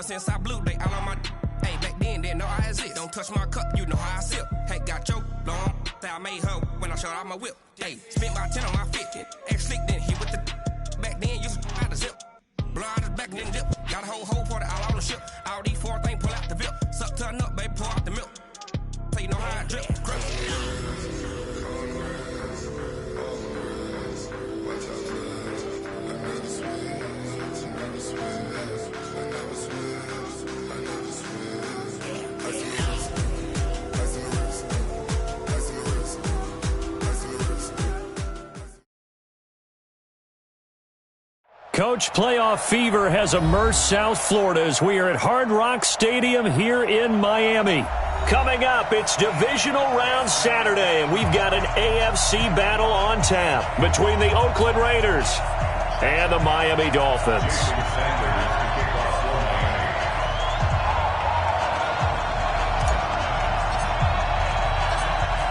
since I blew, they all on my hey, back then, didn't know I exist. Don't touch my cup, you know how I sip. Hey, got your long that I made her when I showed out my whip. Hey, spent my 10 on my 50. Ex-slick, then hit with the back then, used to out the zip. Blow out his back, then dip. Got a whole party all on the ship. All these four things, pull out the VIP. Suck, turn up, baby, pour out the milk. So you know how I drip. Grip. Coach, playoff fever has immersed South Florida as we are at Hard Rock Stadium here in Miami. Coming up, it's divisional round Saturday, and we've got an AFC battle on tap between the Oakland Raiders and the Miami Dolphins.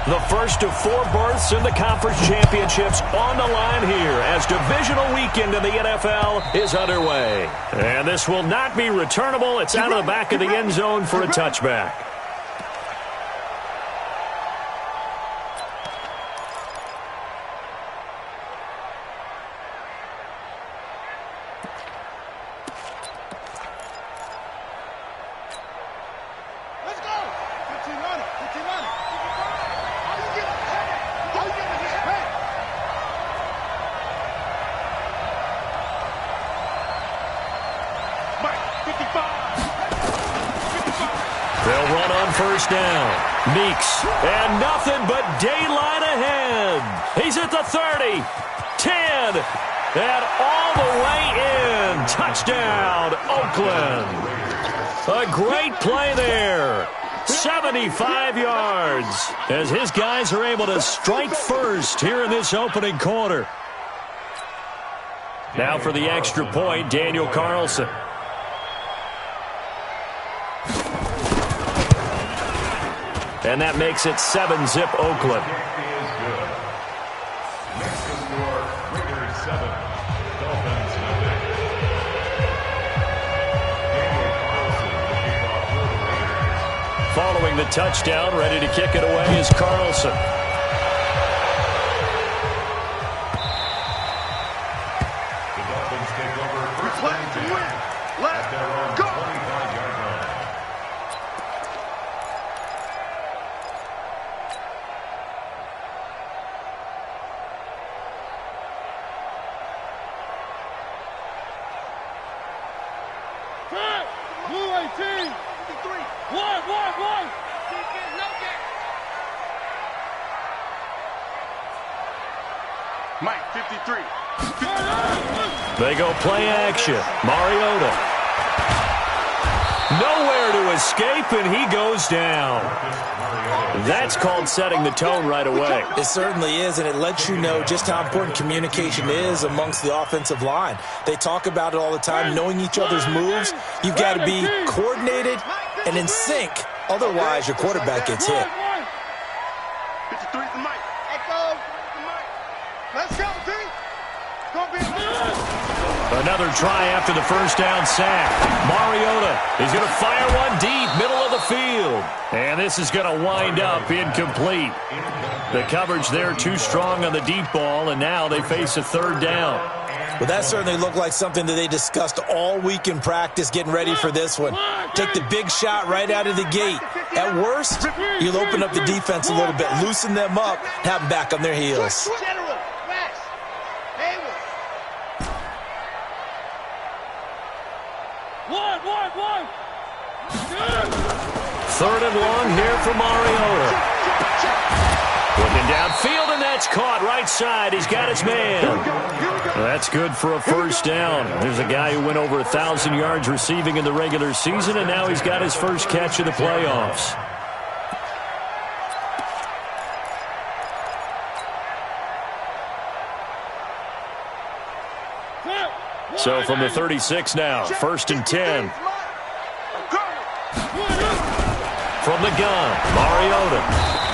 The first of 4 berths in the conference championships on the line here as divisional weekend in the NFL is underway. And this will not be returnable. It's out of the back of the end zone for a touchback. They'll run on first down. Meeks, and nothing but daylight ahead. He's at the 30, 10, and all the way in. Touchdown, Oakland. A great play there. 75 yards as his guys are able to strike first here in this opening quarter. Now for the extra point, Daniel Carlson. And that makes it 7-zip Oakland. Following the touchdown, ready to kick it away is Carlson. The Dolphins take over first and 10 at their own 25-yard line. Blue 18. 1. Mike, 53. They go play action. Mariota. Nowhere to escape, and he goes down. That's called setting the tone right away. It certainly is, and it lets you know just how important communication is amongst the offensive line. They talk about it all the time, knowing each other's moves. You've got to be coordinated and in sync. Otherwise, your quarterback gets hit. 53 to Mike. Let's go, D. Another try after the first down sack. Mariota is going to fire one deep, middle of the field. And this is going to wind up incomplete. The coverage there too strong on the deep ball, and now they face a third down. Well, that certainly looked like something that they discussed all week in practice, getting ready for this one. Take the big shot right out of the gate. At worst, you'll open up the defense a little bit, loosen them up, have them back on their heels. Third and long here for Mariota. Looking downfield, and that's caught right side. He's got his man. That's good for a first down. There's a guy who went over 1,000 yards receiving in the regular season, and now he's got his first catch of the playoffs. So from the 36 now, first and 10. From the gun, Mariota.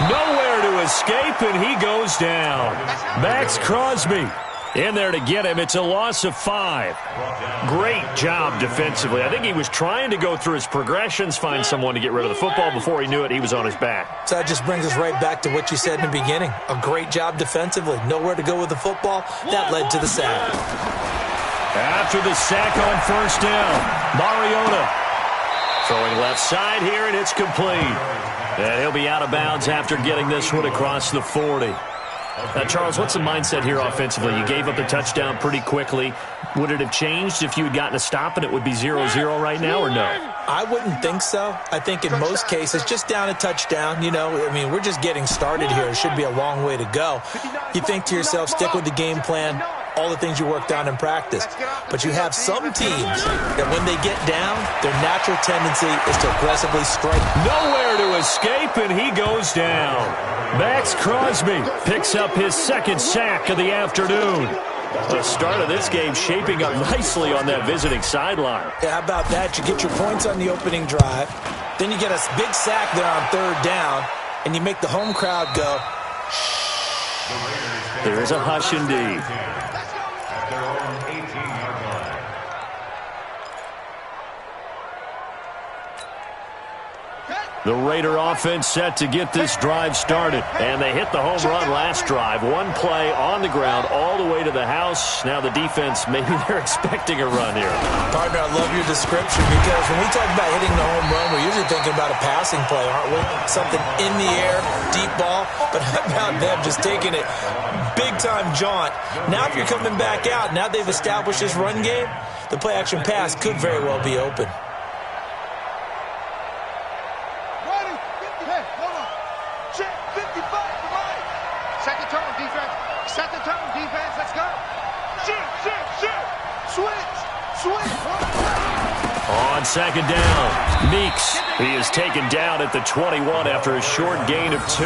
Nowhere to escape, and he goes down. Max Crosby In there to get him. It's a loss of 5. Great job defensively. I think he was trying to go through his progressions, find someone to get rid of the football. Before he knew it, he was on his back. So that just brings us right back to what you said in the beginning. A great job defensively. Nowhere to go with the football. That led to the sack. After the sack on first down, Mariota throwing left side here, and it's complete. And he'll be out of bounds after getting this one across the 40. Charles, what's the mindset here offensively? You gave up a touchdown pretty quickly. Would it have changed if you had gotten a stop and it would be 0-0 right now, or no? I wouldn't think so. I think in most cases, just down a touchdown, we're just getting started here. It should be a long way to go. You think to yourself, stick with the game plan, all the things you worked on in practice. But you have some teams that when they get down, their natural tendency is to aggressively strike. Nowhere to escape, and he goes down. Max Crosby picks up his second sack of the afternoon. The start of this game shaping up nicely on that visiting sideline. Yeah, how about that? You get your points on the opening drive. Then you get a big sack there on third down, and you make the home crowd go, shh. There is a hush indeed. At their own 18-yard line. The Raider offense set to get this drive started. And they hit the home run last drive. One play on the ground all the way to the house. Now the defense, maybe they're expecting a run here. Partner, I love your description because when we talk about hitting the home run, we're usually thinking about a passing play, aren't we? Something in the air, deep ball. But how about them just taking it big-time jaunt? Now if you're coming back out, now they've established this run game, the play-action pass could very well be open. On second down, Meeks. He is taken down at the 21 after a short gain of 2.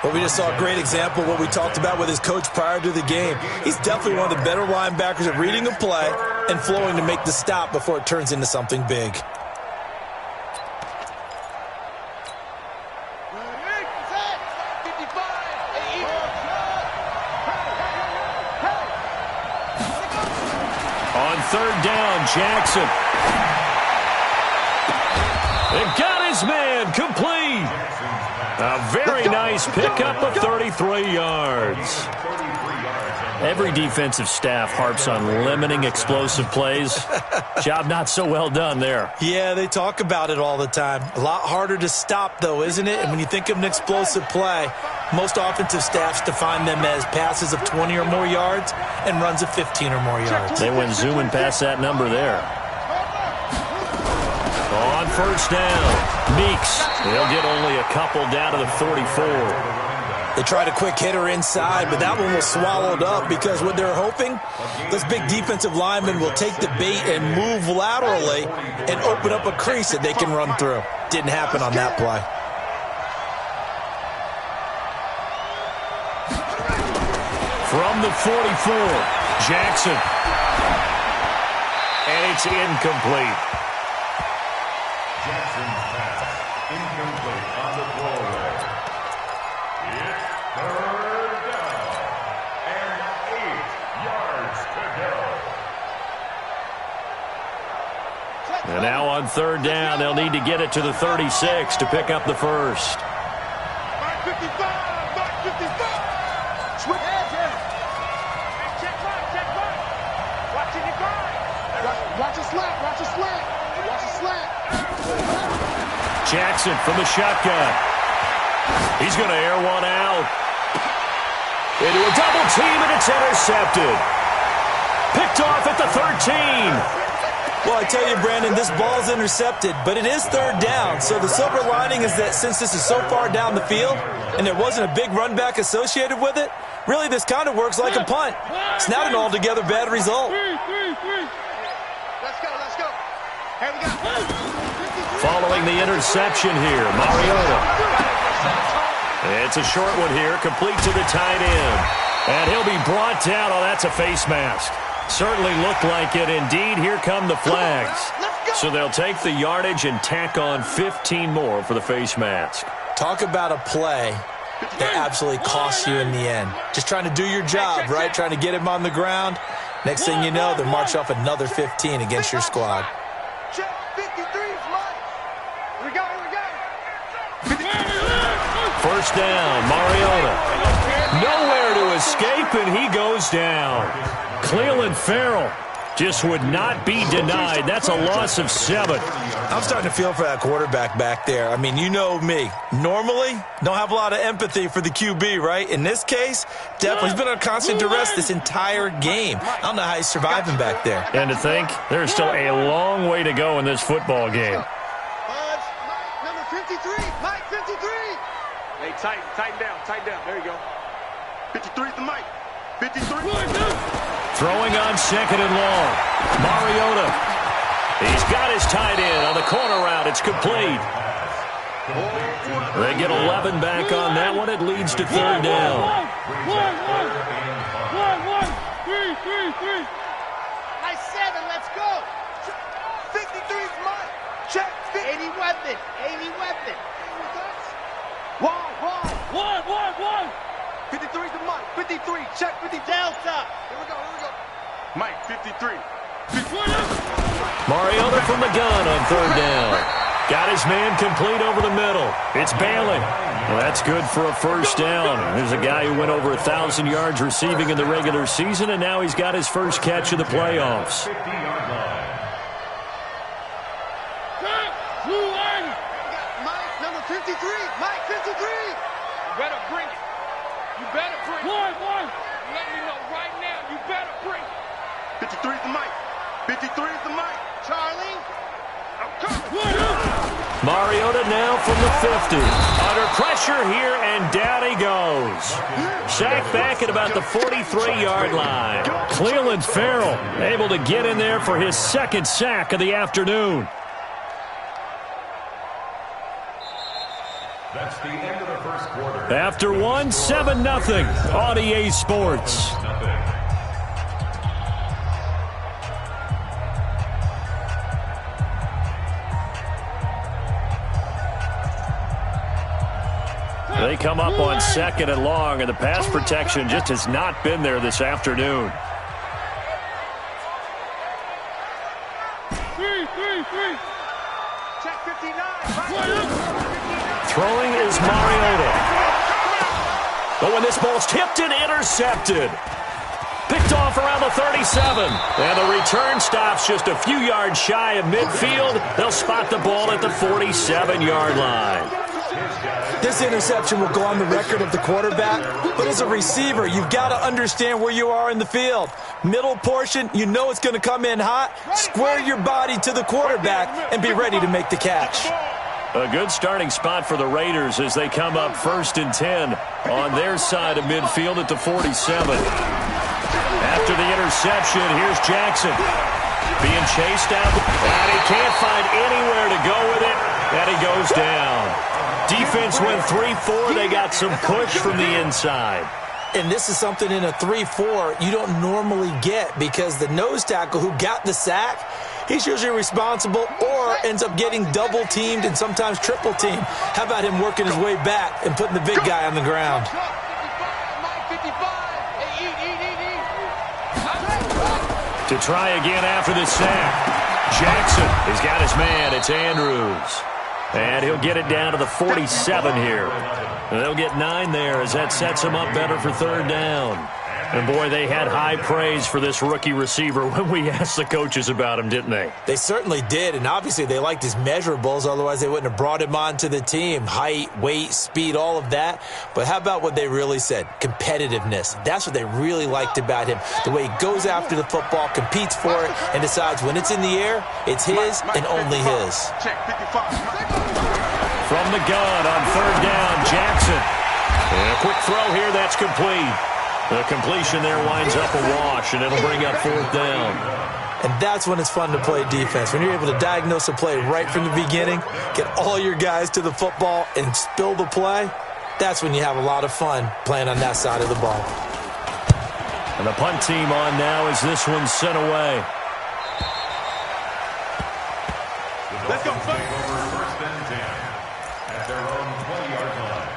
Well, we just saw a great example of what we talked about with his coach prior to the game. He's definitely one of the better linebackers at reading a play and flowing to make the stop before it turns into something big. On third down, Jackson. And got his man complete. A very nice pickup of 33 yards. Every defensive staff harps on limiting explosive plays. Job not so well done there. Yeah, they talk about it all the time. A lot harder to stop, though, isn't it? And when you think of an explosive play, most offensive staffs define them as passes of 20 or more yards and runs of 15 or more yards. They went zooming past that number there. On first down, Meeks. He'll get only a couple down to the 44. They tried a quick hitter inside, but that one was swallowed up because what they're hoping, those big defensive linemen will take the bait and move laterally and open up a crease that they can run through. Didn't happen on that play. From the 44, Jackson. And it's incomplete. Jackson's pass incomplete on the throwaway. It's third down and 8 yards to go. And now on third down, they'll need to get it to the 36 to pick up the first. Mark 55, Mark 55. Switch hands here. Check mark. Watching your guard. Watch a slant, watch a slant. Watch a slant. Jackson from the shotgun. He's going to air one out. Into a double team, and it's intercepted. Picked off at the 13. Well, I tell you, Brandon, this ball's intercepted, but it is third down. So the silver lining is that since this is so far down the field and there wasn't a big run back associated with it, really this kind of works like a punt. It's not an altogether bad result. Let's go. Here we go. Following the interception here, Mariota. It's a short one here, complete to the tight end. And he'll be brought down. Oh, that's a face mask. Certainly looked like it. Indeed, here come the flags. So they'll take the yardage and tack on 15 more for the face mask. Talk about a play it absolutely costs you in the end. Just trying to do your job, right? Trying to get him on the ground. Next thing you know, they're marching off another 15 against your squad. Check 53's Mike. Here we go. First down, Mariota. Nowhere to escape, and he goes down. Cleveland Farrell just would not be denied. That's a loss of 7. I'm starting to feel for that quarterback back there. I mean, you know me. Normally, don't have a lot of empathy for the QB, right? In this case, definitely. He's been on constant duress this entire game. I don't know how he's surviving back there. And to think, there's still a long way to go in this football game. Number 53, Mike 53. Hey, tighten down. There you go. 53's the Mike. 53. Throwing on 2nd and long. Mariota. He's got his tight end on the corner route. It's complete. They get 11 back on that one. It leads to 3rd down. 3. High 7, let's go. 53's Mike. Check. 80 weapon. 1. 53's the Mike. 53. Check 50. Delta. Here we go. Mike 53. Mariota from the gun on 3rd down. Got his man complete over the middle. It's Bailey. Well, that's good for a first down. There's a guy who went over 1,000 yards receiving in the regular season, and now he's got his first catch of the playoffs. Mike, number 53. Mike 53. You better bring it. One. Let me know right now. You better bring it. 53's the Mike. 53's the Mike. Charlie. I'm coming. Mariota now from the 50. Under pressure here, and down he goes. Sacked back at about the 43-yard line. Cleveland Farrell able to get in there for his 2nd sack of the afternoon. That's the end of the first quarter. After 1, 7-0 on EA Sports. They come up on 2nd and long, and the pass protection just has not been there this afternoon. 3. Check 59. Throwing is Mariota. But when this ball's tipped and intercepted. Picked off around the 37. And the return stops just a few yards shy of midfield. They'll spot the ball at the 47-yard line. This interception will go on the record of the quarterback, but as a receiver, you've got to understand where you are in the field. Middle portion, you know it's going to come in hot. Square your body to the quarterback and be ready to make the catch. A good starting spot for the Raiders as they come up 1st and 10 on their side of midfield at the 47. After the interception, here's Jackson. Being chased out, and he can't find anywhere to go with it, and he goes down. Defense went 3-4. They got some push from the inside. And this is something in a 3-4 you don't normally get because the nose tackle who got the sack, he's usually responsible or ends up getting double-teamed and sometimes triple-teamed. How about him working his way back and putting the big guy on the ground? To try again after the sack. Jackson has got his man. It's Andrews. And he'll get it down to the 47 here. And they'll get 9 there as that sets him up better for 3rd down. And, boy, they had high praise for this rookie receiver when we asked the coaches about him, didn't they? They certainly did, and obviously they liked his measurables. Otherwise, they wouldn't have brought him onto the team. Height, weight, speed, all of that. But how about what they really said? Competitiveness. That's what they really liked about him. The way he goes after the football, competes for it, and decides when it's in the air, it's his and only his. From the gun on 3rd down, Jackson. And a quick throw here, that's complete. The completion there winds up a wash, and it'll bring up 4th down. And that's when it's fun to play defense. When you're able to diagnose a play right from the beginning, get all your guys to the football, and spill the play, that's when you have a lot of fun playing on that side of the ball. And the punt team on now as this one's sent away. Let's go. Take over 1st and 10 at their own 20-yard line.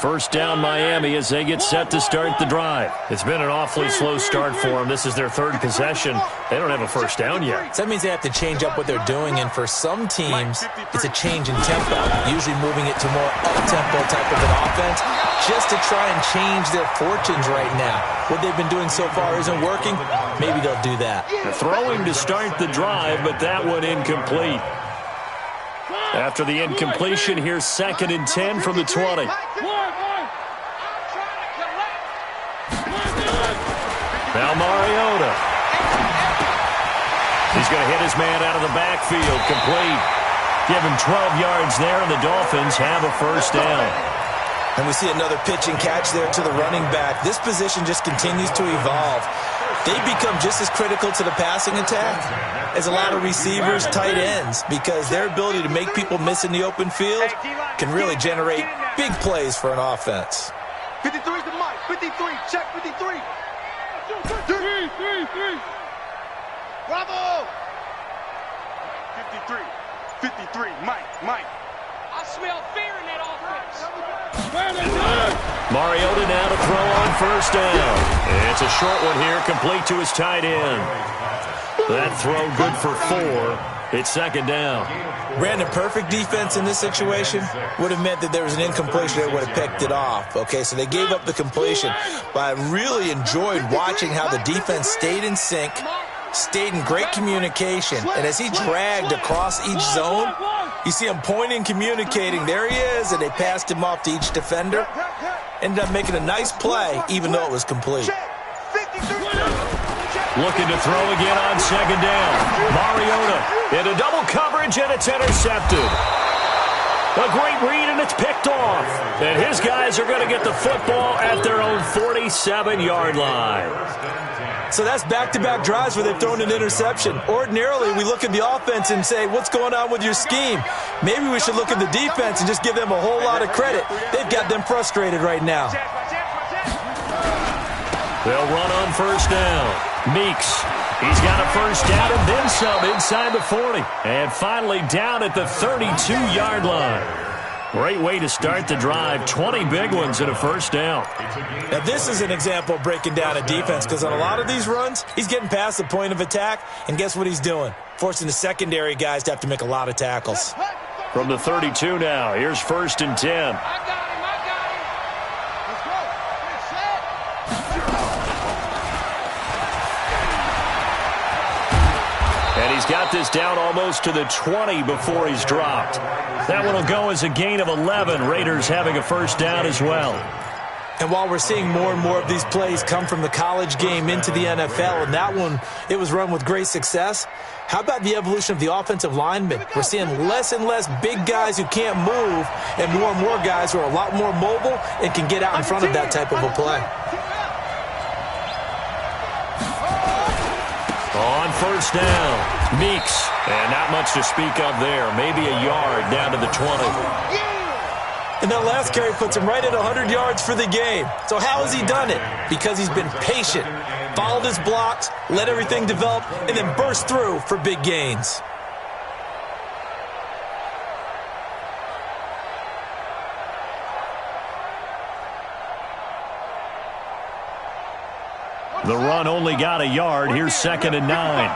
First down Miami as they get set to start the drive. It's been an awfully slow start for them. This is their third possession. They don't have a first down yet. So that means they have to change up what they're doing, and for some teams, it's a change in tempo, usually moving it to more up-tempo type of an offense just to try and change their fortunes right now. What they've been doing so far isn't working. Maybe they'll do that. Throwing to start the drive, but that one incomplete. After the incompletion, here's 2nd and 10 from the 20. Now Mariota. He's going to hit his man out of the backfield. Complete. Give him 12 yards there, and the Dolphins have a first down. And we see another pitch and catch there to the running back. This position just continues to evolve. They become just as critical to the passing attack as a lot of receivers, tight ends, because their ability to make people miss in the open field can really generate big plays for an offense. 53 is the mic. 53. Check 53. 3. Bravo. 53. 53. Mike. I smell fear in that offense. Mariota now to throw on first down. It's a short one here, complete to his tight end. That throw good for 4. It's 2nd down. Brandon, perfect defense in this situation would have meant that there was an incompletion that would have picked it off. Okay, so they gave up the completion, but I really enjoyed watching how the defense stayed in sync, stayed in great communication, and as he dragged across each zone, you see him pointing, communicating. There he is, and they passed him off to each defender. Ended up making a nice play, even though it was complete. Looking to throw again on 2nd down. Mariota into double coverage, and it's intercepted. A great read, and it's picked off. And his guys are going to get the football at their own 47-yard line. So that's back-to-back drives where they've thrown an interception. Ordinarily, we look at the offense and say, what's going on with your scheme? Maybe we should look at the defense and just give them a whole lot of credit. They've got them frustrated right now. They'll run on first down. Meeks, he's got a first down and then some inside the 40. And finally down at the 32-yard line. Great way to start the drive. 20 big ones and a first down. Now, this is an example of breaking down a defense, because on a lot of these runs, he's getting past the point of attack, and guess what he's doing? Forcing the secondary guys to have to make a lot of tackles. From the 32 now, here's 1st and 10. I got him. Let's go. Set. And he's got this down almost to the 20 before he's dropped. That one will go as a gain of 11. Raiders having a first down as well. And while we're seeing more and more of these plays come from the college game into the NFL, and that one, it was run with great success, how about the evolution of the offensive linemen? We're seeing less and less big guys who can't move and more guys who are a lot more mobile and can get out in front of that type of a play. On first down, Meeks. And not much to speak of there. Maybe a yard down to the 20. And that last carry puts him right at 100 yards for the game. So how has he done it? Because he's been patient, followed his blocks, let everything develop, and then burst through for big gains. The run only got a yard. Here's 2nd and 9.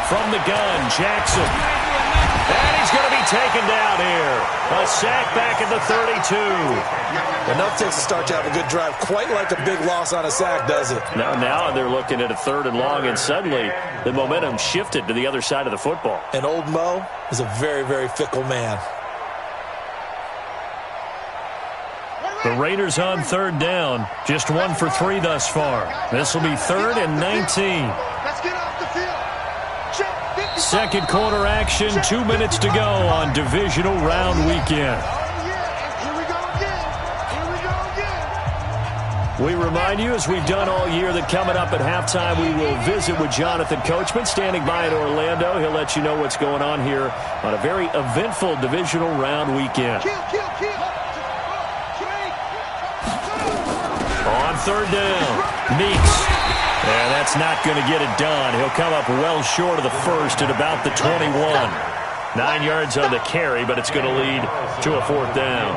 From the gun, Jackson. And he's going to be taken down here. A sack back at the 32. Enough takes to start to have a good drive. Quite like a big loss on a sack, does it? Now they're looking at a 3rd and long, and suddenly the momentum shifted to the other side of the football. And old Mo is a very, very fickle man. The Raiders on 3rd down. Just 1 for 3 thus far. This will be 3rd and 19. Let's get off the field. Check. Second quarter action. 2 minutes to go on divisional round weekend. We remind you, as we've done all year, that coming up at halftime, we will visit with Jonathan Coachman, standing by in Orlando. He'll let you know what's going on here on a very eventful divisional round weekend. On 3rd down, Meeks. And that's not going to get it done. He'll come up well short of the first at about the 21. 9 yards on the carry, but it's going to lead to a 4th down.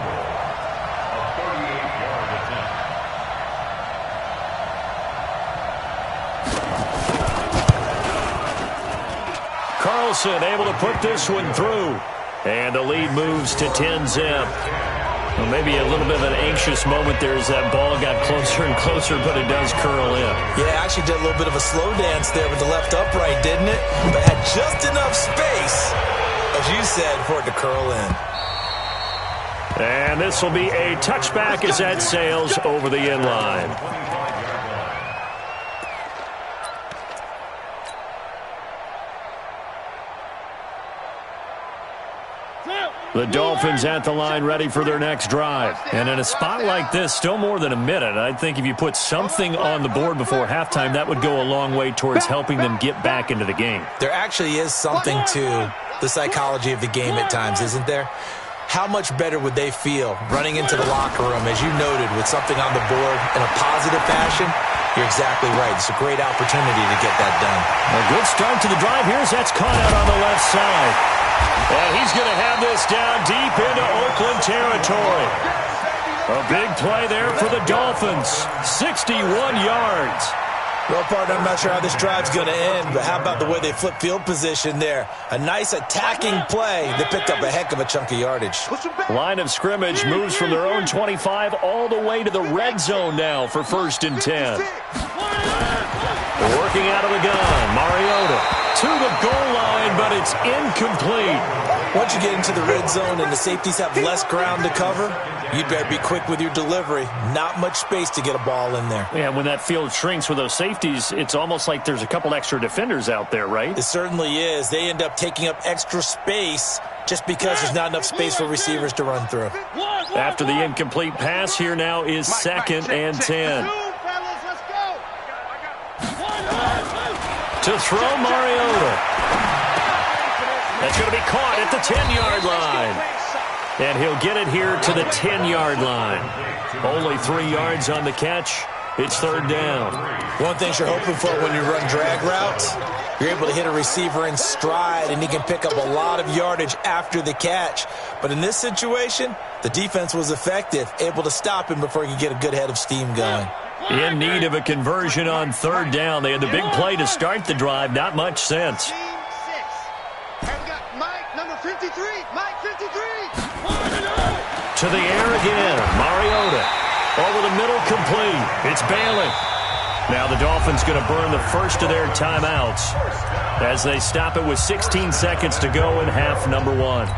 Carlson able to put this one through. And the lead moves to 10-zip. Well, maybe a little bit of an anxious moment there as that ball got closer and closer, but it does curl in. Yeah, actually did a little bit of a slow dance there with the left upright, didn't it? But had just enough space, as you said, for it to curl in. And this will be a touchback as that sails over the end line. The Dolphins at the line ready for their next drive. And in a spot like this, still more than a minute, I think if you put something on the board before halftime, that would go a long way towards helping them get back into the game. There actually is something to the psychology of the game at times, isn't there? How much better would they feel running into the locker room, as you noted, with something on the board in a positive fashion? You're exactly right. It's a great opportunity to get that done. A good start to the drive here as that's caught out on the left side. And he's going to have this down deep into Oakland territory. A big play there for the Dolphins. 61 yards. Well, partner, I'm not sure how this drive's going to end, but how about the way they flip field position there? A nice attacking play that picked up a heck of a chunk of yardage. Line of scrimmage moves from their own 25 all the way to the red zone now for 1st and 10. Working out of the gun, Mariota to the goal line, but it's incomplete. Once you get into the red zone and the safeties have less ground to cover, you'd better be quick with your delivery. Not much space to get a ball in there. Yeah, when that field shrinks with those safeties, it's almost like there's a couple extra defenders out there, right? It certainly is. They end up taking up extra space just because there's not enough space for receivers to run through. After the incomplete pass, here now is 2nd and 10. To throw Mariota. That's going to be caught at the 10-yard line. And he'll get it here to the 10-yard line. Only 3 yards on the catch. It's 3rd down. One thing you're hoping for when you run drag routes, you're able to hit a receiver in stride, and he can pick up a lot of yardage after the catch. But in this situation, the defense was effective, able to stop him before he could get a good head of steam going. In need of a conversion on 3rd down. They had the big play to start the drive. Not much sense. To the air again. Mariota. Over the middle, complete. It's Bailey. Now the Dolphins going to burn the first of their timeouts as they stop it with 16 seconds to go in half number 1.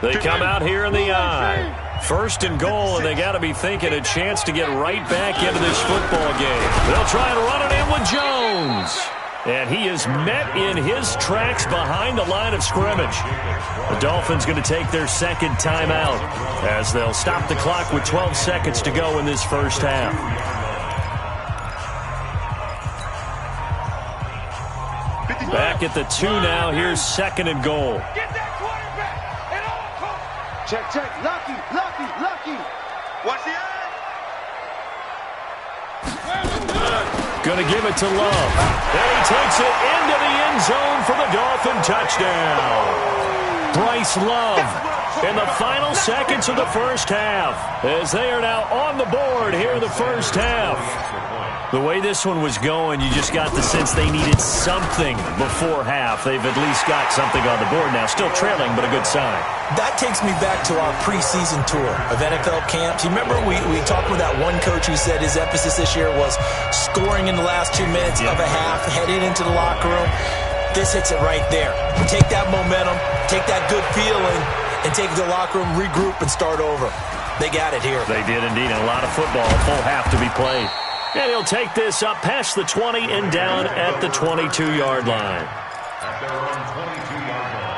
They come out here in the eye. 1st and goal, and they got to be thinking a chance to get right back into this football game. They'll try and run it in with Jones. And he is met in his tracks behind the line of scrimmage. The Dolphins going to take their 2nd timeout as they'll stop the clock with 12 seconds to go in this first half. Back at the 2 now. Here's 2nd and goal. Check, check. Lucky. Watch the eye. Going to give it to Love. And he takes it into the end zone for the Dolphin touchdown. Bryce Love in the final seconds of the first half as they are now on the board here in the first half. The way this one was going, you just got the sense they needed something before half. They've at least got something on the board now. Still trailing, but a good sign. That takes me back to our preseason tour of NFL camps. You remember we talked with that one coach who said his emphasis this year was scoring in the last 2 minutes of a half, heading into the locker room. This hits it right there. Take that momentum, take that good feeling, and take it to the locker room, regroup, and start over. They got it here. They did indeed. And a lot of football, a full half to be played. And he'll take this up past the 20 and down at the 22-yard line. At their own 22-yard line.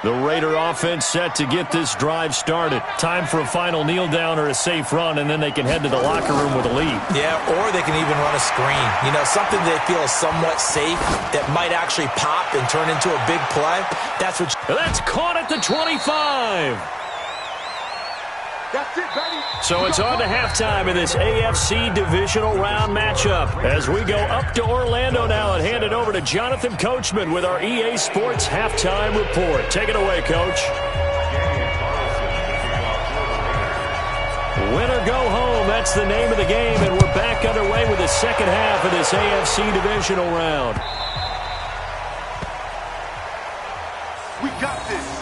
The Raider offense set to get this drive started. Time for a final kneel down or a safe run, and then they can head to the locker room with a lead. Yeah, or they can even run a screen. You know, something they feel is somewhat safe that might actually pop and turn into a big play. That's caught at the 25. That's it, baby. So it's on to halftime in this AFC divisional round matchup. As we go up to Orlando now and hand it over to Jonathan Coachman with our EA Sports halftime report. Take it away, Coach. Win or go home, that's the name of the game, and we're back underway with the second half of this AFC divisional round. We got this.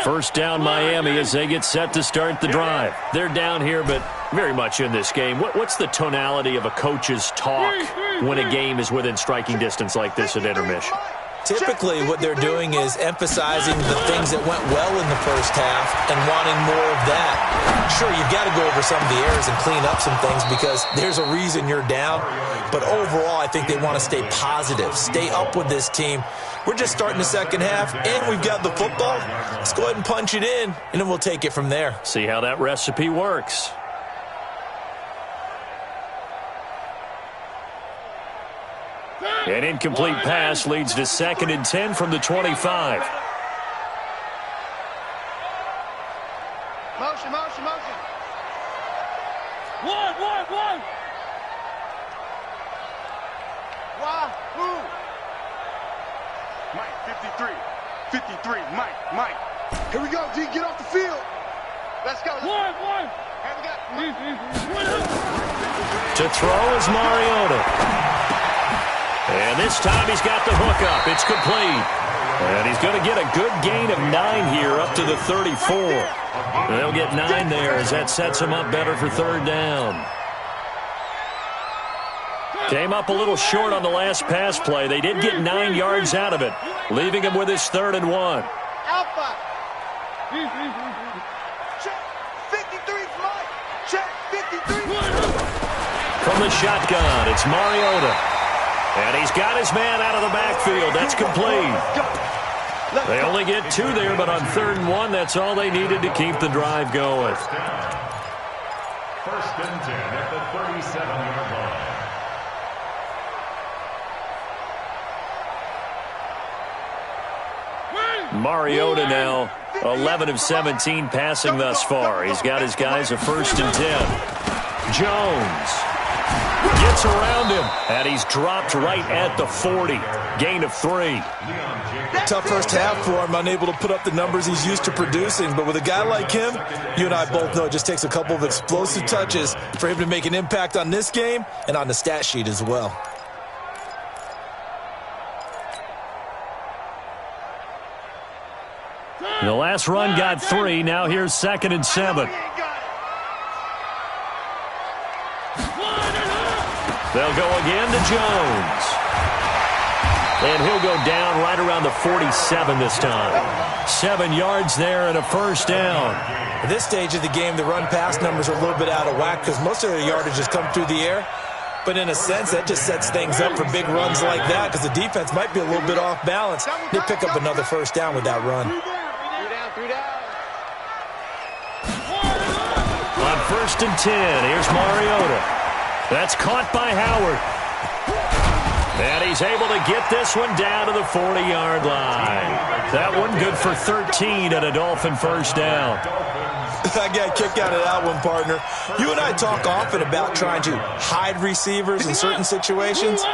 First down Miami as they get set to start the drive. They're down here, but very much in this game. What's the tonality of a coach's talk when a game is within striking distance like this at intermission? Typically, what they're doing is emphasizing the things that went well in the first half and wanting more of that. Sure, you've got to go over some of the errors and clean up some things because there's a reason you're down. But overall, I think they want to stay positive, stay up with this team. We're just starting the second half, and we've got the football. Let's go ahead and punch it in, and then we'll take it from there. See how that recipe works. An incomplete pass leads to 2nd and 10 from the 25. Motion. One. Wahoo! Mike, 53, Mike. Here we go, D, get off the field. Let's go. One. Here we go. To throw is Mariota. And this time he's got the hook up. It's complete. And he's going to get a good gain of 9 here up to the 34. They'll get 9 there as that sets him up better for 3rd down. Came up a little short on the last pass play. They did get 9 yards out of it, leaving him with his 3rd and 1. Alpha. Check 53's Mike. Check 53. From the shotgun, it's Mariota. And he's got his man out of the backfield. That's complete. They only get 2 there, but on 3rd and 1, that's all they needed to keep the drive going. 1st and 10 at the 37-yard line. Mariota now 11 of 17 passing thus far. He's got his guys a 1st and 10. Jones gets around him, and he's dropped right at the 40. Gain of 3. Tough first half for him, unable to put up the numbers he's used to producing. But with a guy like him, you and I both know it just takes a couple of explosive touches for him to make an impact on this game and on the stat sheet as well. The last run got 3. Now here's 2nd and 7. They'll go again to Jones. And he'll go down right around the 47 this time. 7 yards there and a 1st down. At this stage of the game, the run-pass numbers are a little bit out of whack because most of their yardage has come through the air. But in a sense, that just sets things up for big runs like that because the defense might be a little bit off balance. They pick up another 1st down with that run. 3 down. On 1st and 10, here's Mariota. That's caught by Howard. And he's able to get this one down to the 40-yard line. That one good for 13 and a Dolphin 1st down. I got a kick out of that one, partner. You and I talk often about trying to hide receivers in certain situations,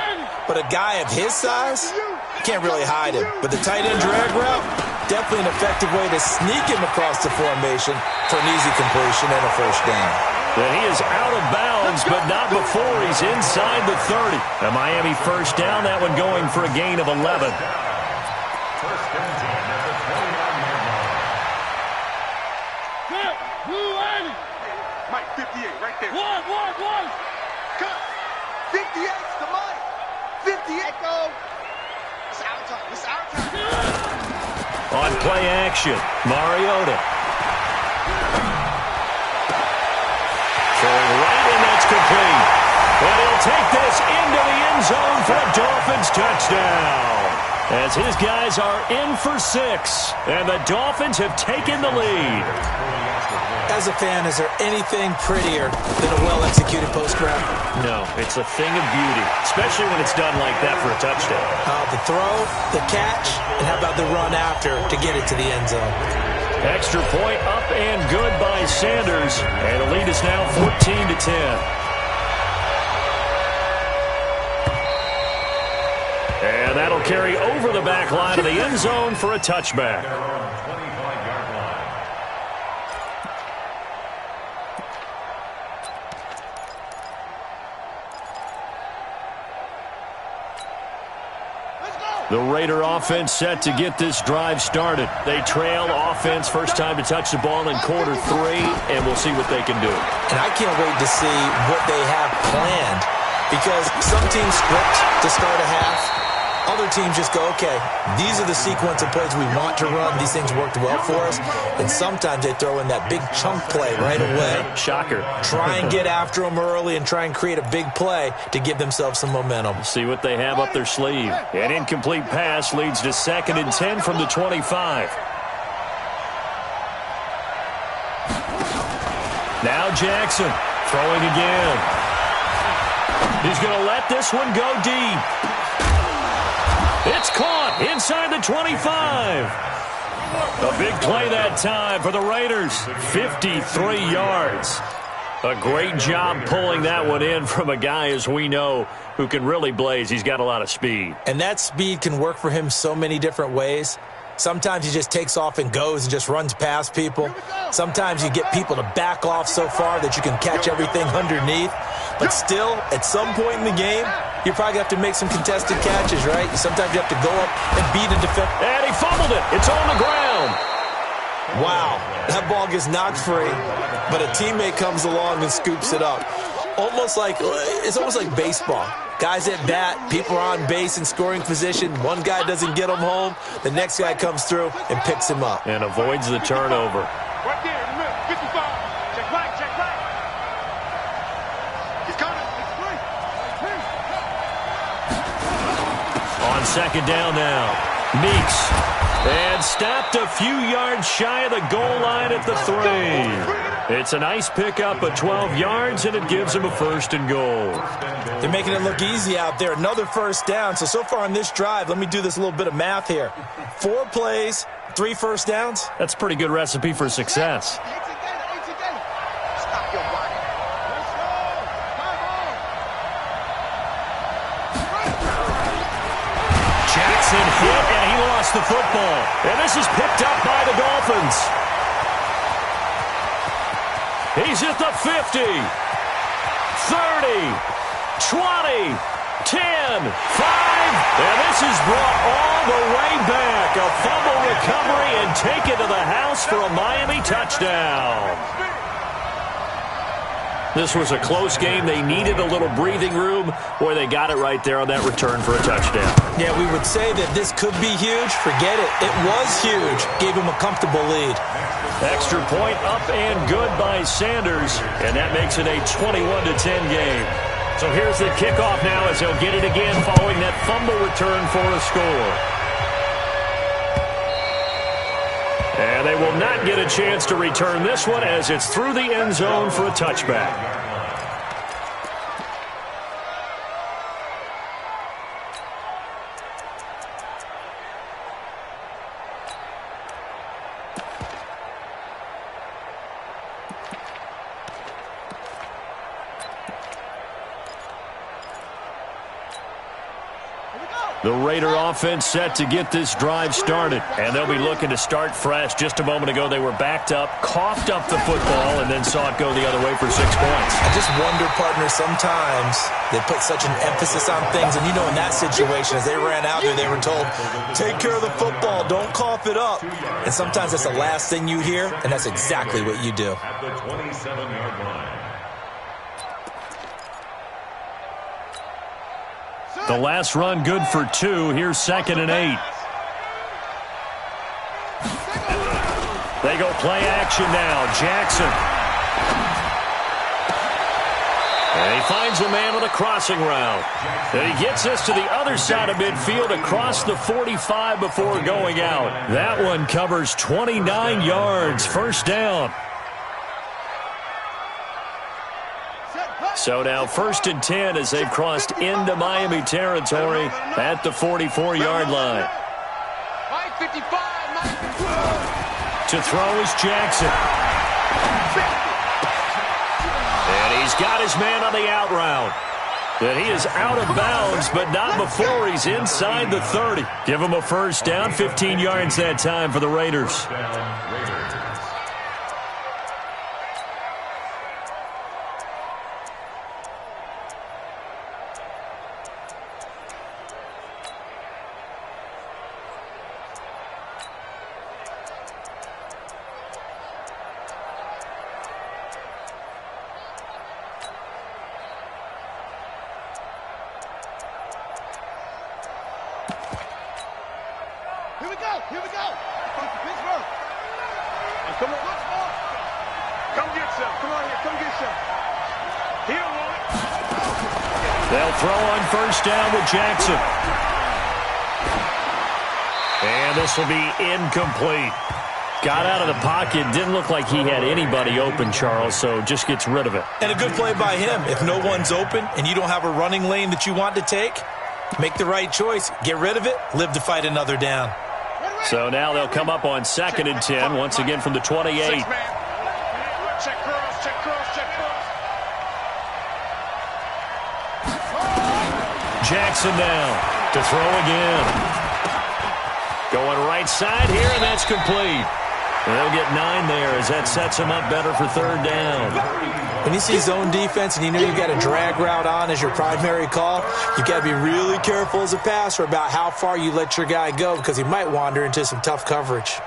but a guy of his size, you can't really hide him. But the tight end drag route, definitely an effective way to sneak him across the formation for an easy completion and a 1st down. And he is out of bounds, but not before he's inside the 30. A Miami 1st down, that one going for a gain of 11. 1st and 10 at the 29-yard line. Mike, 58, right there. One. Cut. 58's the Mike. 58, go. It's our time. On play action, Mariota. Throwing right, and that's complete. And he'll take this into the end zone for a Dolphins touchdown. As his guys are in for 6, and the Dolphins have taken the lead. As a fan, is there anything prettier than a well-executed post grab? No, it's a thing of beauty, especially when it's done like that for a touchdown. The throw, the catch, and how about the run after to get it to the end zone? Extra point up and good by Sanders, and the lead is now 14-10. And that'll carry over the back line of the end zone for a touchback. The Raider offense set to get this drive started. They trail offense first time to touch the ball in quarter 3, and we'll see what they can do. And I can't wait to see what they have planned, because some teams script to start a half. Other teams just go, okay, these are the sequence of plays we want to run. These things worked well for us. And sometimes they throw in that big chunk play right away. Shocker. Try and get after them early and try and create a big play to give themselves some momentum. See what they have up their sleeve. An incomplete pass leads to 2nd and 10 from the 25. Now Jackson throwing again. He's going to let this one go deep. It's caught inside the 25. A big play that time for the Raiders. 53 yards. A great job pulling that one in from a guy, as we know, who can really blaze. He's got a lot of speed. And that speed can work for him so many different ways. Sometimes he just takes off and goes and just runs past people. Sometimes you get people to back off so far that you can catch everything underneath. But still, at some point in the game, you probably have to make some contested catches, right? Sometimes you have to go up and beat a defender. And he fumbled it. It's on the ground. Wow, that ball gets knocked free, but a teammate comes along and scoops it up. It's almost like baseball. Guys at bat, people are on base in scoring position. One guy doesn't get him home. The next guy comes through and picks him up. And avoids the turnover. Right there in the middle, 55. Check right, check right. He's coming. On 2nd down now, Meeks. And stopped a few yards shy of the goal line at the 3. It's a nice pickup of 12 yards, and it gives him a 1st and goal. They're making it look easy out there. Another 1st down. So far on this drive, let me do this little bit of math here. 4 plays, 3 1st downs. That's a pretty good recipe for success. Jackson hit, and he lost the football. And this is picked up by the Dolphins. He's at the 50, 30, 20, 10, 5. And this is brought all the way back. A fumble recovery and taken to the house for a Miami touchdown. This was a close game. They needed a little breathing room. Boy, they got it right there on that return for a touchdown. Yeah, we would say that this could be huge. Forget it. It was huge. Gave him a comfortable lead. Extra point up and good by Sanders, and that makes it a 21-10 game. So here's the kickoff now as they'll get it again following that fumble return for a score. And they will not get a chance to return this one as it's through the end zone for a touchback. The Raider offense set to get this drive started, and they'll be looking to start fresh. Just a moment ago, they were backed up, coughed up the football, and then saw it go the other way for 6 points. I just wonder, partner, sometimes they put such an emphasis on things, and you know in that situation, as they ran out there, they were told, take care of the football, don't cough it up. And sometimes that's the last thing you hear, and that's exactly what you do. At the 27-yard line. The last run good for 2. Here's 2nd and 8. They go play action now. Jackson. And he finds a man on a crossing route. And he gets us to the other side of midfield across the 45 before going out. That one covers 29 yards. 1st down. So now 1st and 10 as they've crossed into Miami territory at the 44-yard line. 55. To throw is Jackson. And he's got his man on the out route. And he is out of bounds, but not before he's inside the 30. Give him a first down, 15 yards that time for the Raiders. Here we go. Pittsburgh. Come on. Come get some. Come on here. Come get some. He don't want it. They'll throw on first down with Jackson. And this will be incomplete. Got out of the pocket. Didn't look like he had anybody open, Charles, so just gets rid of it. And a good play by him. If no one's open and you don't have a running lane that you want to take, make the right choice. Get rid of it. Live to fight another down. So now they'll come up on 2nd and 10, once again from the 28. Check cross. Jackson now to throw again. Going right side here, and that's complete. They'll get 9 there as that sets him up better for 3rd down. When you see zone defense and you know you've got a drag route on as your primary call, you've got to be really careful as a passer about how far you let your guy go because he might wander into some tough coverage.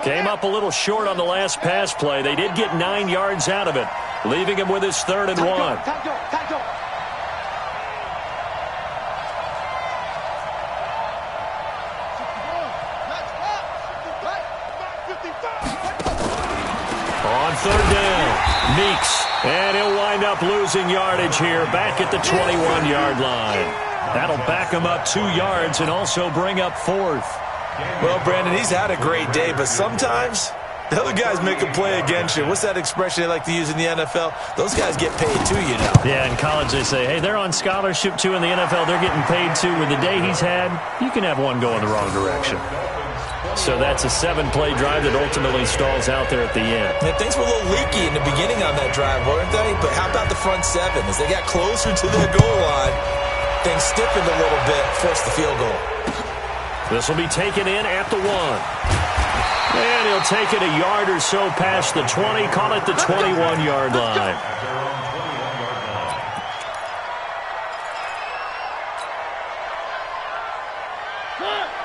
Came up a little short on the last pass play. They did get 9 yards out of it, leaving him with his 3rd and 1. Time go. On 3rd down, Meeks, and he'll wind up losing yardage here back at the 21-yard line. That'll back him up 2 yards and also bring up 4th. Well, Brandon, he's had a great day, but sometimes the other guys make a play against you. What's that expression they like to use in the NFL? Those guys get paid too, you know. Yeah, in college they say, hey, they're on scholarship too. In the NFL, they're getting paid too. With the day he's had, you can have one go in the wrong direction. So that's a 7-play drive that ultimately stalls out there at the end. Yeah, things were a little leaky in the beginning on that drive, weren't they? But how about the front 7? As they got closer to their goal line, things stiffened a little bit, forced the field goal. This will be taken in at the 1. And he'll take it a yard or so past the 20, call it the 21-yard line.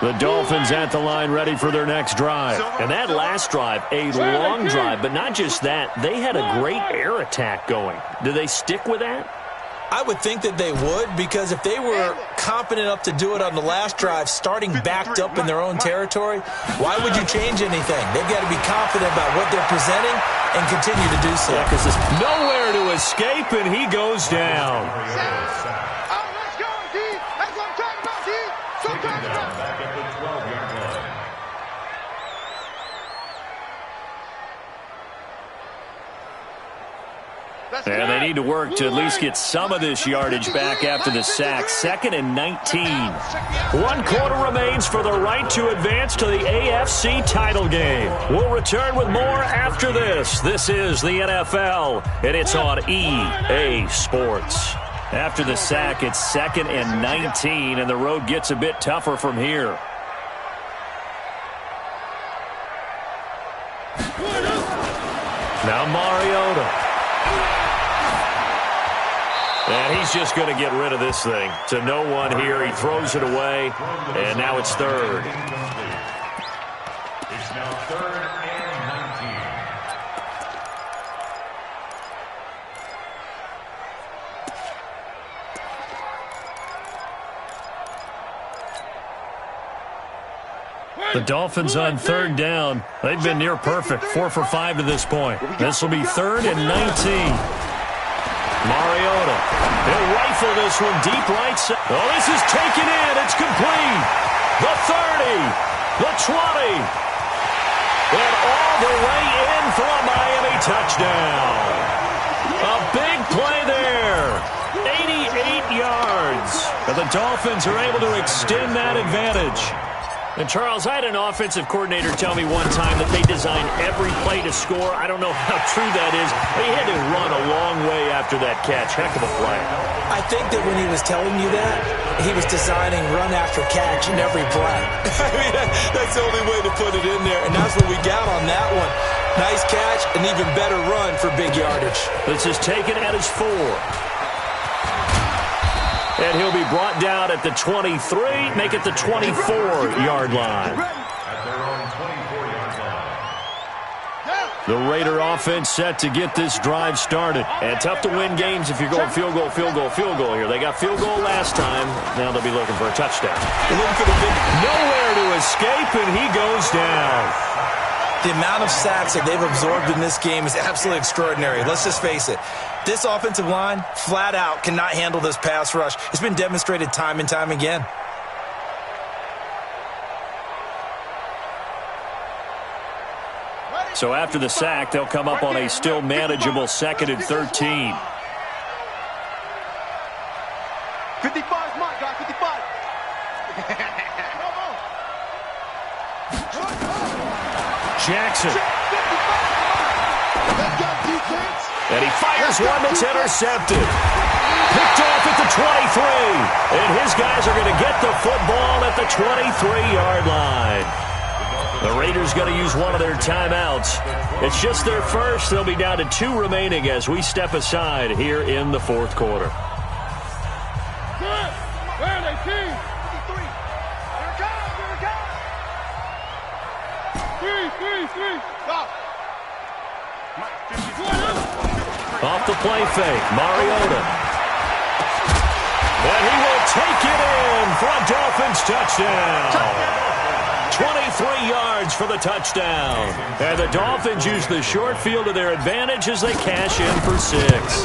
The Dolphins at the line ready for their next drive. And that last drive, a long drive, but not just that, they had a great air attack going. Do they stick with that? I would think that they would, because if they were confident enough to do it on the last drive, starting backed up in their own territory, why would you change anything? They've got to be confident about what they're presenting and continue to do so. Yeah, because there's nowhere to escape, and he goes down. Let's go, D. That's what I'm talking about, D. Back at the 12-yard line. And they need to work to at least get some of this yardage back after the sack. 2nd and 19. 1 quarter remains for the right to advance to the AFC title game. We'll return with more after this. This is the NFL, and it's on EA Sports. After the sack, it's 2nd and 19, and the road gets a bit tougher from here. Now Mariota. And he's just going to get rid of this thing. To no one here. He throws it away, and now it's 3rd. It's now 3rd and 19. The Dolphins on 3rd down. They've been near perfect. 4 for 5 to this point. This will be 3rd and 19. Mariota. He'll rifle this one deep right side. Oh, this is taken in. It's complete. The 30. The 20. And all the way in for a Miami touchdown. A big play there. 88 yards. But the Dolphins are able to extend that advantage. And, Charles, I had an offensive coordinator tell me one time that they design every play to score. I don't know how true that is, but he had to run a long way after that catch. Heck of a play. I think that when he was telling you that, he was designing run after catch in every play. I mean, that's the only way to put it in there, and that's what we got on that one. Nice catch, an even better run for big yardage. This is taken at his 4. And he'll be brought down at the 23, make it the 24-yard line. At their own 24-yard line. The Raider offense set to get this drive started. And tough to win games if you're going field goal, field goal, field goal here. They got field goal last time. Now they'll be looking for a touchdown. They're looking for the big... Nowhere to escape, and he goes down. The amount of sacks that they've absorbed in this game is absolutely extraordinary. Let's just face it. This offensive line, flat out, cannot handle this pass rush. It's been demonstrated time and time again. So after the sack, they'll come up on a still manageable 2nd and 13. 55 Mike, guy, 55. Jackson. And he fires one that's intercepted. Picked off at the 23. And his guys are going to get the football at the 23-yard line. The Raiders going to use one of their timeouts. It's just their first. They'll be down to 2 remaining as we step aside here in the 4th quarter. Where are they, team? 53. Here it comes, here it comes. 3. Stop. Off the play fake, Mariota. And he will take it in for a Dolphins touchdown. 23 yards for the touchdown. And the Dolphins use the short field to their advantage as they cash in for 6.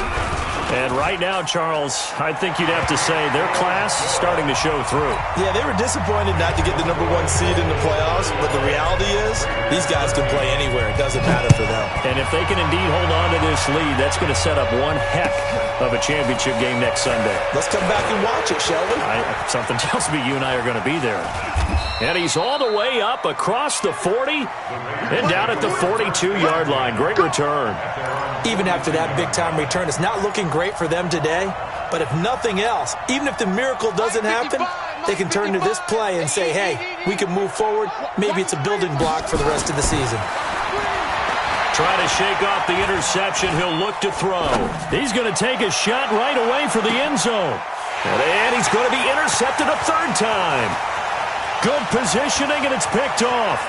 And right now, Charles, I think you'd have to say their class is starting to show through. Yeah, they were disappointed not to get the #1 seed in the playoffs, but the reality is these guys can play anywhere. It doesn't matter for them. And if they can indeed hold on to this lead, that's going to set up one heck of a championship game next Sunday. Let's come back and watch it, shall we? Something tells me you and I are going to be there. And he's all the way up across the 40 and down at the 42-yard line. Great return. Even after that big-time return, it's not looking great for them today. But if nothing else, even if the miracle doesn't happen, they can turn to this play and say, hey, we can move forward. Maybe it's a building block for the rest of the season. Trying to shake off the interception. He'll look to throw. He's going to take a shot right away for the end zone. And he's going to be intercepted a 3rd time. Good positioning, and it's picked off.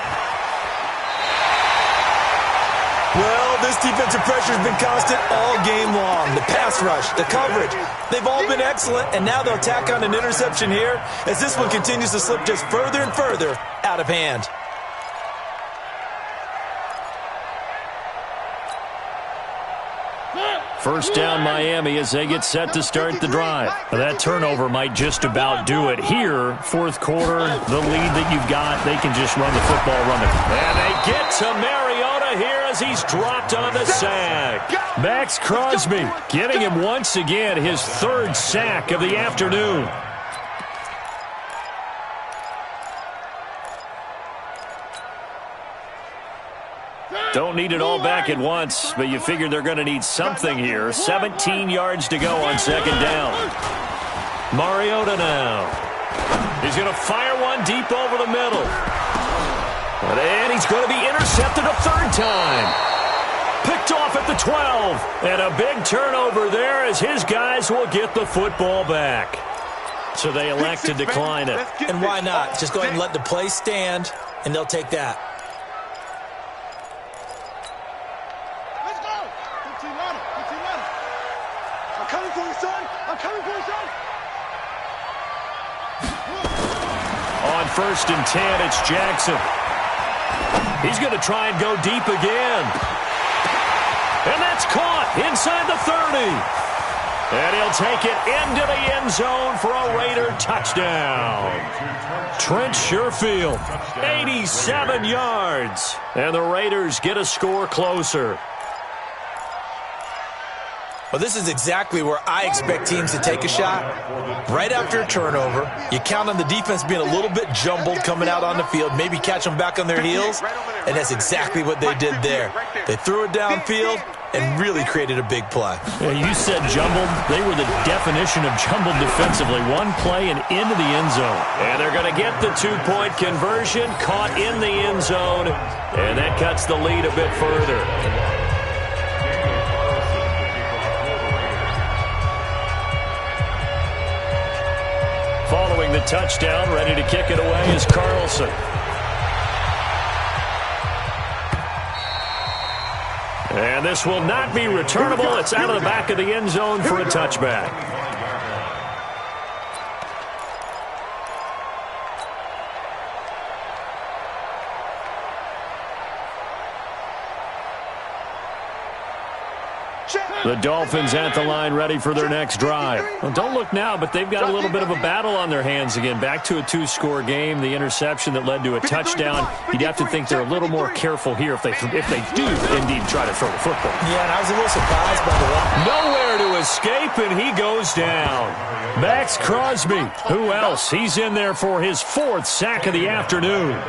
Well, this defensive pressure has been constant all game long. The pass rush, the coverage, they've all been excellent, and now they'll tack on an interception here as this one continues to slip just further and further out of hand. First down, Miami, as they get set to start the drive. That turnover might just about do it. Here, 4th quarter, the lead that you've got, they can just run the football, And they get to Mariota here as he's dropped on the sack. Max Crosby getting him once again, his 3rd sack of the afternoon. Don't need it all back at once, but you figure they're going to need something here. 17 yards to go on 2nd down. Mariota now. He's going to fire one deep over the middle. And he's going to be intercepted a 3rd time. Picked off at the 12. And a big turnover there as his guys will get the football back. So they elect to decline it. And why not? Just go ahead and let the play stand, and they'll take that. On 1st and 10, it's Jackson. He's going to try and go deep again. And that's caught inside the 30. And he'll take it into the end zone for a Raider touchdown. Trent Sherfield, 87 yards. And the Raiders get a score closer. Well, this is exactly where I expect teams to take a shot. Right after a turnover, you count on the defense being a little bit jumbled coming out on the field, maybe catch them back on their heels, and that's exactly what they did there. They threw it downfield and really created a big play. Yeah, you said jumbled. They were the definition of jumbled defensively. One play and into the end zone. And they're going to get the two-point conversion, caught in the end zone, and that cuts the lead a bit further. Following the touchdown, ready to kick it away is Carlson. And this will not be returnable. It's out of the back of the end zone for a touchback. The Dolphins at the line ready for their next drive. Well, don't look now, but they've got a little bit of a battle on their hands again. Back to a two-score game, the interception that led to a touchdown. You'd have to think they're a little more careful here if they do indeed try to throw the football. Yeah, and I was a little surprised by the run. Nowhere to escape, and he goes down. Max Crosby. Who else? He's in there for his 4th sack of the afternoon.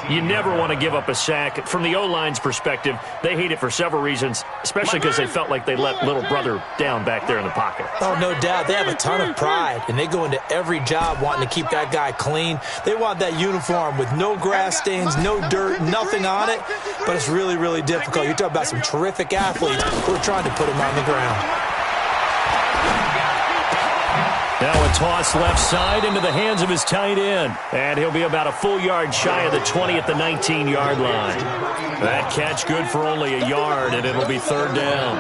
You never want to give up a sack. From the O-line's perspective, they hate it for several reasons, especially because they felt like they let little brother down back there in the pocket. Oh, no doubt. They have a ton of pride, and they go into every job wanting to keep that guy clean. They want that uniform with no grass stains, no dirt, nothing on it, but it's really, really difficult. You're talking about some terrific athletes who are trying to put him on the ground. Now a toss left side into the hands of his tight end. And he'll be about a full yard shy of the 20 at the 19-yard line. That catch good for only a yard, and it'll be 3rd down.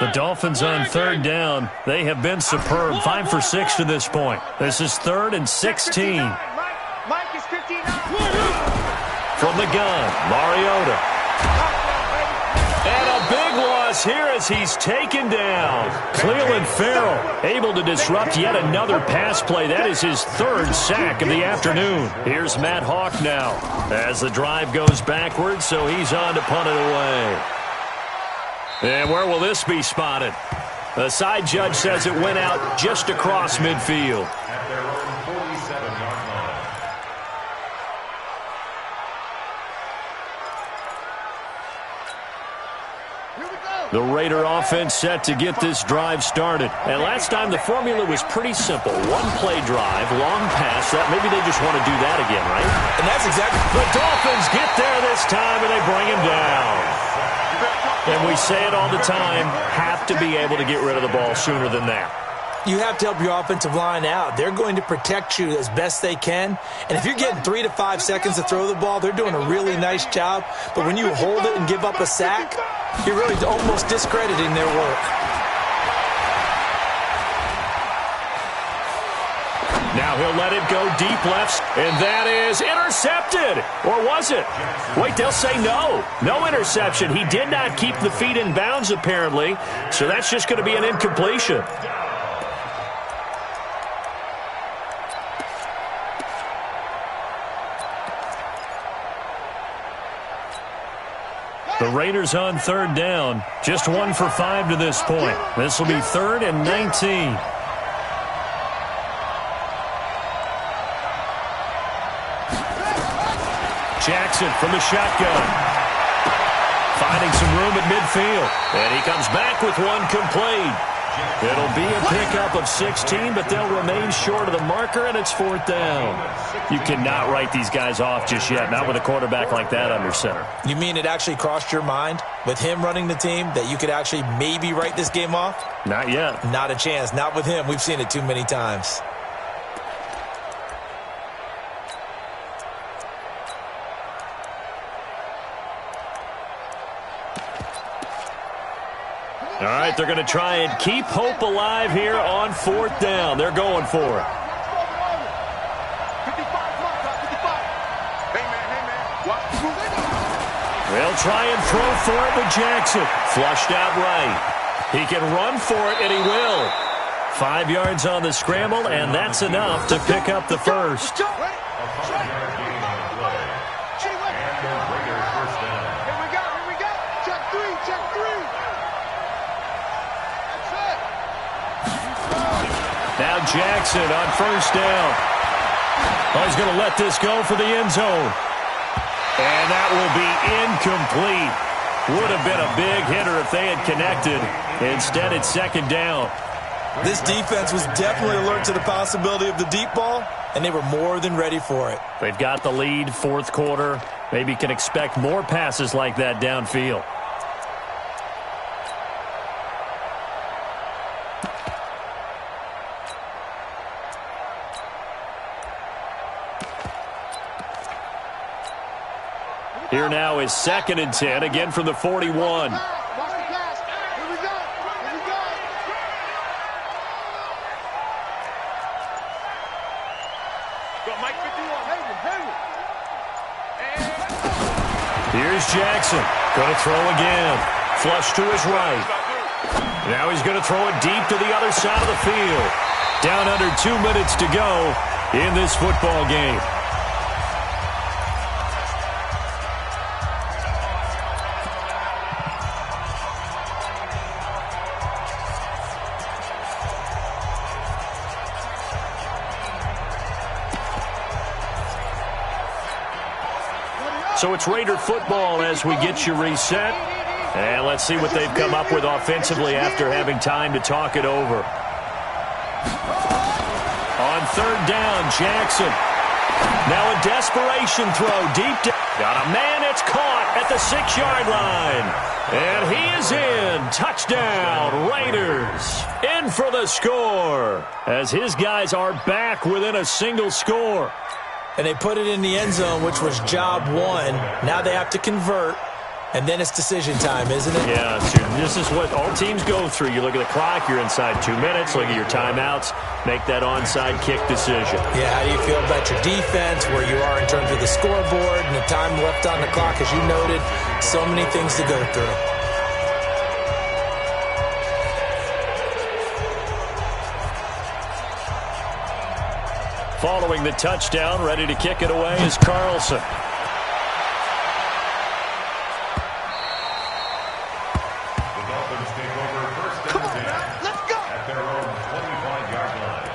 The Dolphins on 3rd down. They have been superb. 5 for 6 to this point. This is 3rd and 16. From the gun, Mariota. And a big loss here as he's taken down. Cleveland Farrell able to disrupt yet another pass play. That is his 3rd sack of the afternoon. Here's Matt Hawk now as the drive goes backwards, so he's on to punt it away. And where will this be spotted? The side judge says it went out just across midfield. At their own 47-yard line. The Raider offense set to get this drive started. And last time the formula was pretty simple. One-play drive, long pass. Maybe they just want to do that again, right? And that's exactly... The Dolphins get there this time, and they bring him down. And we say it all the time, have to be able to get rid of the ball sooner than that. You have to help your offensive line out. They're going to protect you as best they can. And if you're getting 3 to 5 seconds to throw the ball, they're doing a really nice job. But when you hold it and give up a sack, you're really almost discrediting their work. Now he'll let it go deep left, and that is intercepted. Or was it? Wait, they'll say no. No interception. He did not keep the feet in bounds, apparently. So that's just going to be an incompletion. The Raiders on 3rd down. Just 1 for 5 to this point. This will be 3rd and 19. Jackson from the shotgun. Finding some room at midfield. And he comes back with one complete. It'll be a pickup of 16, but they'll remain short of the marker, and it's 4th down. You cannot write these guys off just yet, not with a quarterback like that under center. You mean it actually crossed your mind with him running the team that you could actually maybe write this game off? Not yet. Not a chance. Not with him. We've seen it too many times. All right, they're going to try and keep hope alive here on 4th down. They're going for it. They'll try and throw for it with Jackson. Flushed out right. He can run for it, and he will. 5 yards on the scramble, and that's enough to pick up the first. Jackson on first down. Oh, he's going to let this go for the end zone. And that will be incomplete. Would have been a big hitter if they had connected. Instead, it's second down. This defense was definitely alert to the possibility of the deep ball, and they were more than ready for it. They've got the lead, fourth quarter. Maybe can expect more passes like that downfield. Here now is 2nd and 10, again from the 41. Watch the pass. Here we go. Here we go. Got Mike 51. Here's Jackson. Going to throw again. Flush to his right. Now he's going to throw it deep to the other side of the field. Down under 2 minutes to go in this football game. So it's Raider football as we get you reset. And let's see what they've come up with offensively after having time to talk it over. On third down, Jackson. Now a desperation throw deep down. Got a man, it's caught at the 6-yard line. And he is in. Touchdown, Raiders. In for the score as his guys are back within a single score. And they put it in the end zone, which was job one. Now they have to convert, and then it's decision time, isn't it? Yeah, this is what all teams go through. You look at the clock, you're inside 2 minutes, look at your timeouts, make that onside kick decision. Yeah, how do you feel about your defense, where you are in terms of the scoreboard, and the time left on the clock, as you noted? So many things to go through. Following the touchdown, ready to kick it away is Carlson. The Dolphins take over first and 10 at their own 25-yard line.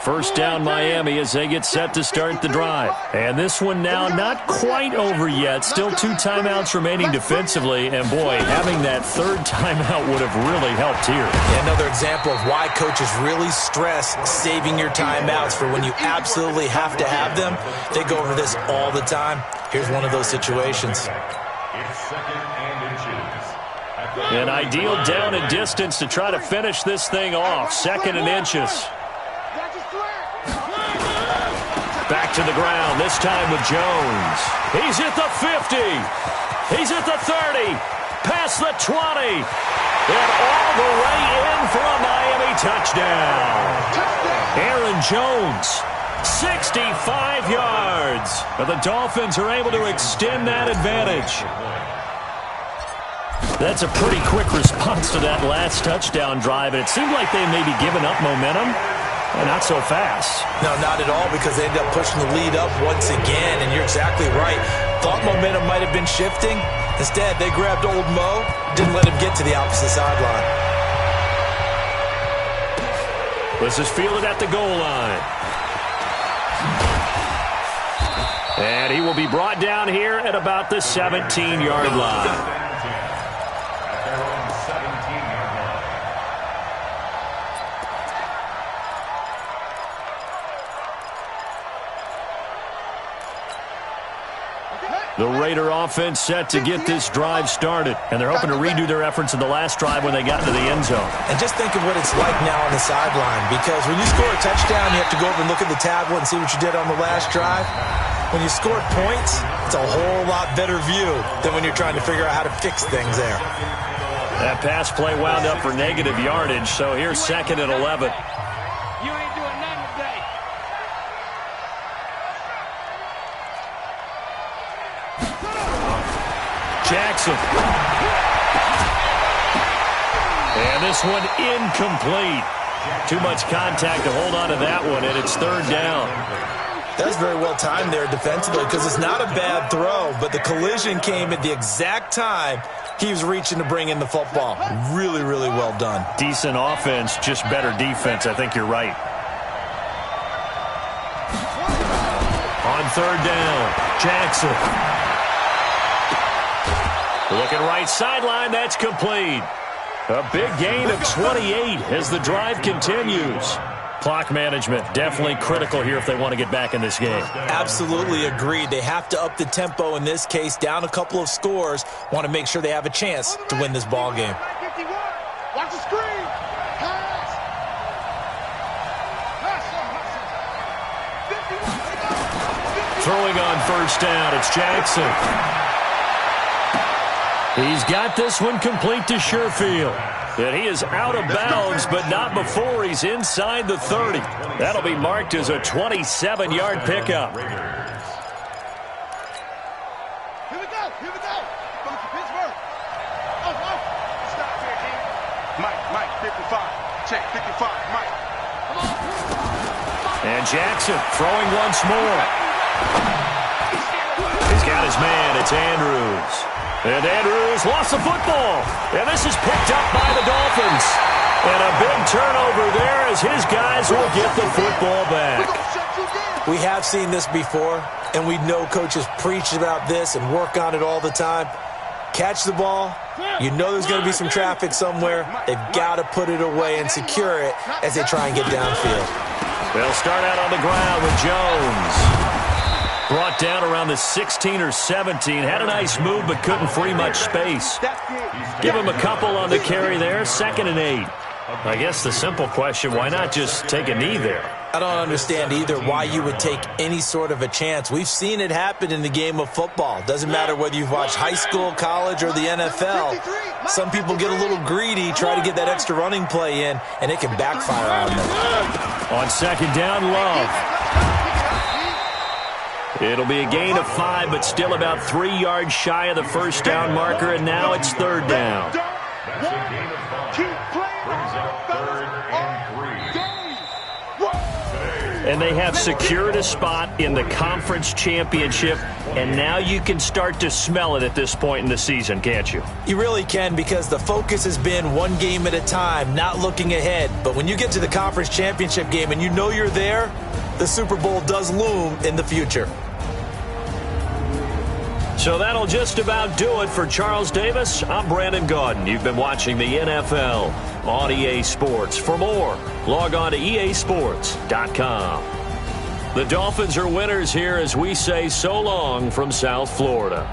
First down, Miami, as they get set to start the drive. And this one now not quite over yet. Still 2 timeouts remaining defensively. And, boy, having that third timeout would have really helped here. Yeah, another example of why coaches really stress saving your timeouts for when you absolutely have to have them. They go over this all the time. Here's one of those situations. It's 2nd and inches. An ideal down and distance to try to finish this thing off. 2nd and inches. Back to the ground, this time with Jones. He's at the 50. He's at the 30. Past the 20. And all the way in for a Miami touchdown. Aaron Jones, 65 yards. But the Dolphins are able to extend that advantage. That's a pretty quick response to that last touchdown drive. And it seemed like they may be giving up momentum. Not so fast. No, not at all, because they ended up pushing the lead up once again, and you're exactly right. Thought momentum might have been shifting. Instead, they grabbed old Mo, didn't let him get to the opposite sideline. This is fielded at the goal line. And he will be brought down here at about the 17-yard line. The Raider offense set to get this drive started. And they're hoping to redo their efforts in the last drive when they got into the end zone. And just think of what it's like now on the sideline. Because when you score a touchdown, you have to go over and look at the tablet and see what you did on the last drive. When you scored points, it's a whole lot better view than when you're trying to figure out how to fix things there. That pass play wound up for negative yardage. So here's 2nd and 11. You ain't doing nothing today. Jackson. And this one incomplete. Too much contact to hold on to that one, and it's third down. That's very well timed there defensively because it's not a bad throw, but the collision came at the exact time he was reaching to bring in the football. Really, really well done. Decent offense, just better defense. I think you're right. On third down, Jackson. Looking right sideline, that's complete. A big gain of 28 as the drive continues. Clock management definitely critical here if they want to get back in this game. Absolutely agreed. They have to up the tempo in this case, down a couple of scores. Want to make sure they have a chance to win this ball game. Watch the screen. Pass. Throwing on first down, it's Jackson. He's got this one complete to Sherfield. And he is out of bounds, but not before he's inside the 30. That'll be marked as a 27-yard pickup. Here we go. Going to Pittsburgh. Oh. Stop here, King. Mike, 55. Check, 55, Mike. Come on. And Jackson throwing once more. He's got his man. It's Andrews. And Andrews lost the football. And this is picked up by the Dolphins. And a big turnover there as his guys will get the football back. We have seen this before, and we know coaches preach about this and work on it all the time. Catch the ball. You know there's going to be some traffic somewhere. They've got to put it away and secure it as they try and get downfield. They'll start out on the ground with Jones. Brought down around the 16 or 17. Had a nice move, but couldn't free much space. Give him a couple on the carry there. 2nd and 8. I guess the simple question, why not just take a knee there? I don't understand either why you would take any sort of a chance. We've seen it happen in the game of football. Doesn't matter whether you've watched high school, college, or the NFL. Some people get a little greedy, try to get that extra running play in, and it can backfire on them. On 2nd down, Love. It'll be a gain of 5, but still about 3 yards shy of the first down marker, and now it's 3rd down. That's a gain of 5. Brings up 3rd and 3. And they have secured a spot in the conference championship, and now you can start to smell it at this point in the season, can't you? You really can, because the focus has been one game at a time, not looking ahead. But when you get to the conference championship game and you know you're there, the Super Bowl does loom in the future. So that'll just about do it for Charles Davis. I'm Brandon Gaudin. You've been watching the NFL on EA Sports. For more, log on to easports.com. The Dolphins are winners here as we say so long from South Florida.